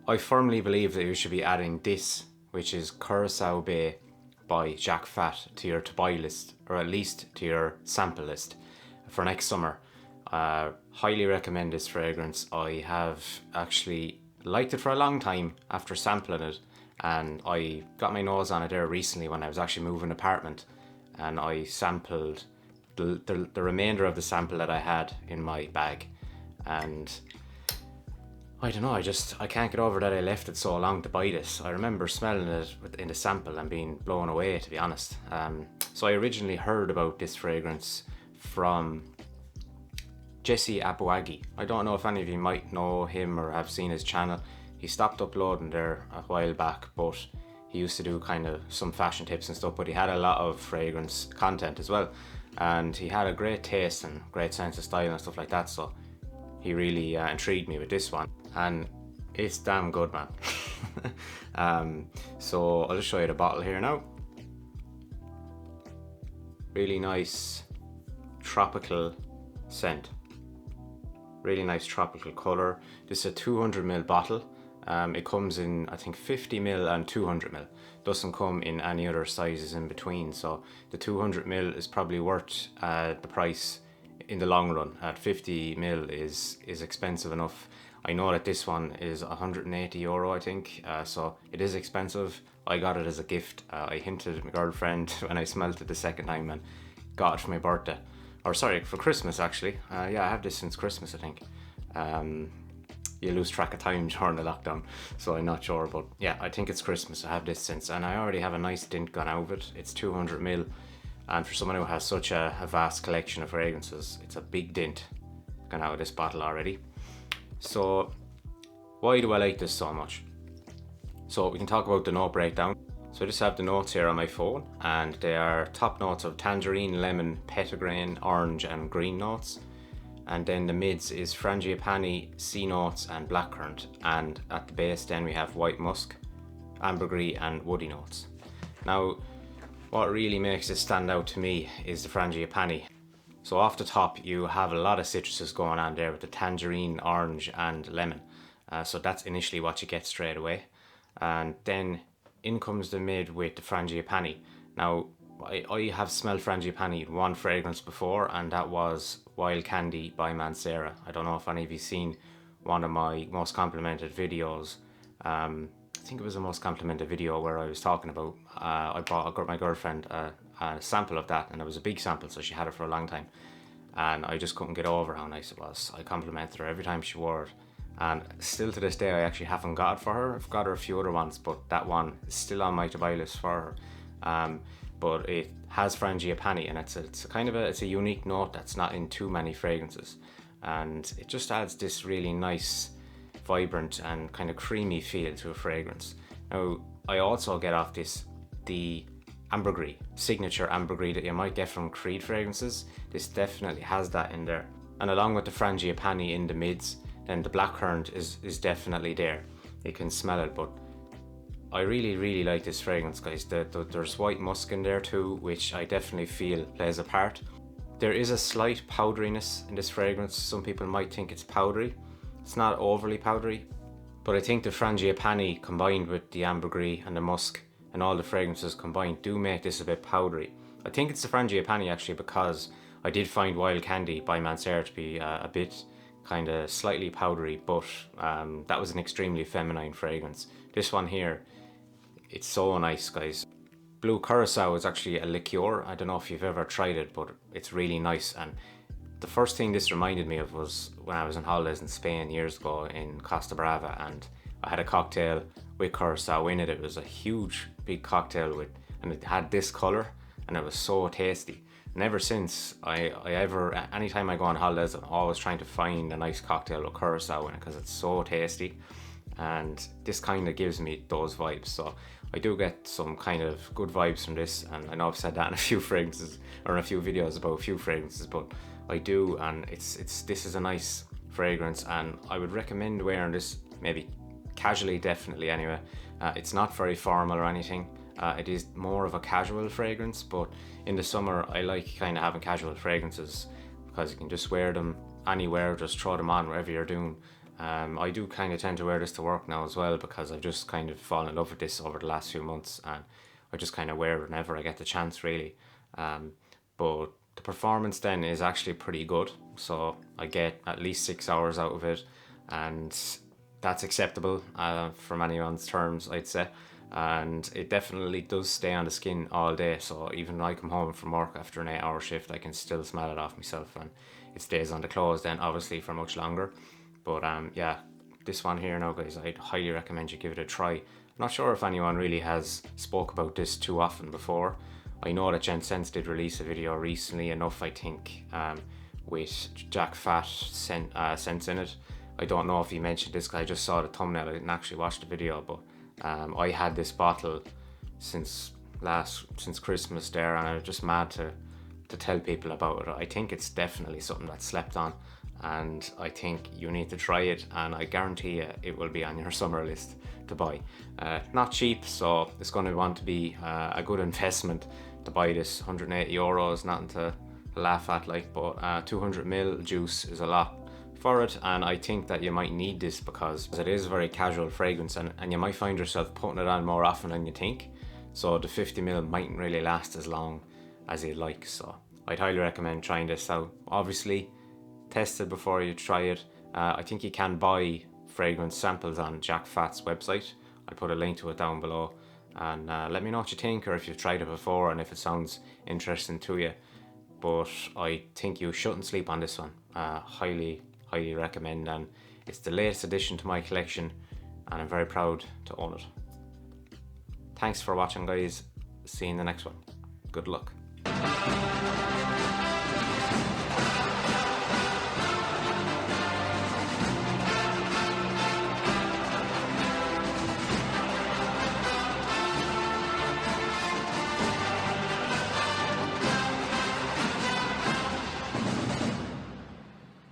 I firmly believe that you should be adding this, which is Curacao Bay by Jacques Fath, to your to buy list, or at least to your sample list for next summer. Highly recommend this fragrance. I have actually liked it for a long time after sampling it, and I got my nose on it there recently when I was actually moving apartment, and I sampled the remainder of the sample that I had in my bag, and I don't know, I can't get over that I left it so long to buy this. I remember smelling it in the sample and being blown away, to be honest. So I originally heard about this fragrance from Jesse Abuagi. I don't know if any of you might know him or have seen his channel. He stopped uploading there a while back, but he used to do kind of some fashion tips and stuff, but he had a lot of fragrance content as well. And he had a great taste and great sense of style and stuff like that, so he really intrigued me with this one, and it's damn good, man. So I'll just show you the bottle here now. Really nice tropical scent, really nice tropical color. This is a 200ml bottle. It comes in, I think, 50ml and 200ml. Doesn't come in any other sizes in between, so the 200ml is probably worth the price in the long run. At 50ml is expensive enough. I know that this one is €180, I think, so it is expensive. I got it as a gift. I hinted at my girlfriend when I smelled it the second time and got it for my birthday. Or sorry, for Christmas actually. Yeah, I have this since Christmas, I think. You lose track of time during the lockdown, so I'm not sure, but yeah, I think it's Christmas. I have this since, and I already have a nice dint gone out of it. It's 200ml. And for someone who has such a vast collection of fragrances, it's a big dint gone out of this bottle already. So why do I like this so much? So we can talk about the note breakdown. So I just have the notes here on my phone, and they are top notes of tangerine, lemon, petitgrain, orange and green notes. And then the mids is frangipani, sea notes and blackcurrant. And at the base then we have white musk, ambergris and woody notes. Now, what really makes this stand out to me is the frangipani. So off the top you have a lot of citruses going on there with the tangerine, orange and lemon. So that's initially what you get straight away. And then in comes the mid with the frangipani. Now I have smelled frangipani in one fragrance before, and that was Wild Candy by Mancera. I don't know if any of you seen one of my most complimented videos. I think it was the most complimented video where I was talking about, I got my girlfriend a sample of that, and it was a big sample, so she had it for a long time, and I just couldn't get over how nice it was. I complimented her every time she wore it, and still to this day I actually haven't got it for her. I've got her a few other ones, but that one is still on my to buy list for her. But it has frangipani, and it's a unique note that's not in too many fragrances, and it just adds this really nice, vibrant and kind of creamy feel to a fragrance. Now I also get off this the ambergris, signature ambergris that you might get from Creed fragrances. This definitely has that in there, and along with the frangipani in the mids, then the blackcurrant is definitely there. You can smell it, but I really like this fragrance, guys. There's white musk in there too, which I definitely feel plays a part. There is a slight powderiness in this fragrance. Some people might think it's powdery. It's not overly powdery, but I think the frangipani combined with the ambergris and the musk and all the fragrances combined do make this a bit powdery. I think it's the frangipani actually, because I did find Wild Candy by Mancera to be a bit kind of slightly powdery, but that was an extremely feminine fragrance. This one here, it's so nice, guys. Blue Curacao is actually a liqueur. I don't know if you've ever tried it, but it's really nice. And the first thing this reminded me of was when I was on holidays in Spain years ago in Costa Brava, and I had a cocktail with Curacao in it. It was a huge, big cocktail and it had this color, and it was so tasty. And ever since, anytime I go on holidays, I'm always trying to find a nice cocktail with Curacao in it because it's so tasty. And this kind of gives me those vibes, so I do get some kind of good vibes from this. And I know I've said that in a few fragrances or in a few videos about a few fragrances, but I do, and this is a nice fragrance, and I would recommend wearing this maybe casually, definitely anyway. It's not very formal or anything. It is more of a casual fragrance, but in the summer I like kind of having casual fragrances because you can just wear them anywhere, just throw them on wherever you're doing. I do kind of tend to wear this to work now as well, because I've just kind of fallen in love with this over the last few months, and I just kind of wear it whenever I get the chance, really. But the performance then is actually pretty good, so I get at least 6 hours out of it, and that's acceptable from anyone's terms, I'd say. And it definitely does stay on the skin all day, so even when I come home from work after an 8-hour shift, I can still smell it off myself, and it stays on the clothes then obviously for much longer. But yeah, this one here now, guys, I'd highly recommend you give it a try. I'm not sure if anyone really has spoke about this too often before. I know that Gen Sense did release a video recently enough, I think, with Jacques Fath scents in it. I don't know if he mentioned this, because I just saw the thumbnail, I didn't actually watch the video, but I had this bottle since Christmas there, and I'm just mad to tell people about it. I think it's definitely something that's slept on, and I think you need to try it, and I guarantee you it will be on your summer list to buy. Not cheap, so it's going to want to be a good investment to buy this. 180 euros, nothing to laugh at, like, but 200ml juice is a lot for it, and I think that you might need this because it is a very casual fragrance, and you might find yourself putting it on more often than you think, so the 50ml mightn't really last as long as you'd like. So I'd highly recommend trying this out. Obviously test it before you try it. I think you can buy fragrance samples on Jacques Fath's website. I'll put a link to it down below, and let me know what you think, or if you've tried it before and if it sounds interesting to you. But I think you shouldn't sleep on this one. Highly recommend, and it's the latest addition to my collection, and I'm very proud to own it. Thanks for watching, guys. See you in the next one. Good luck.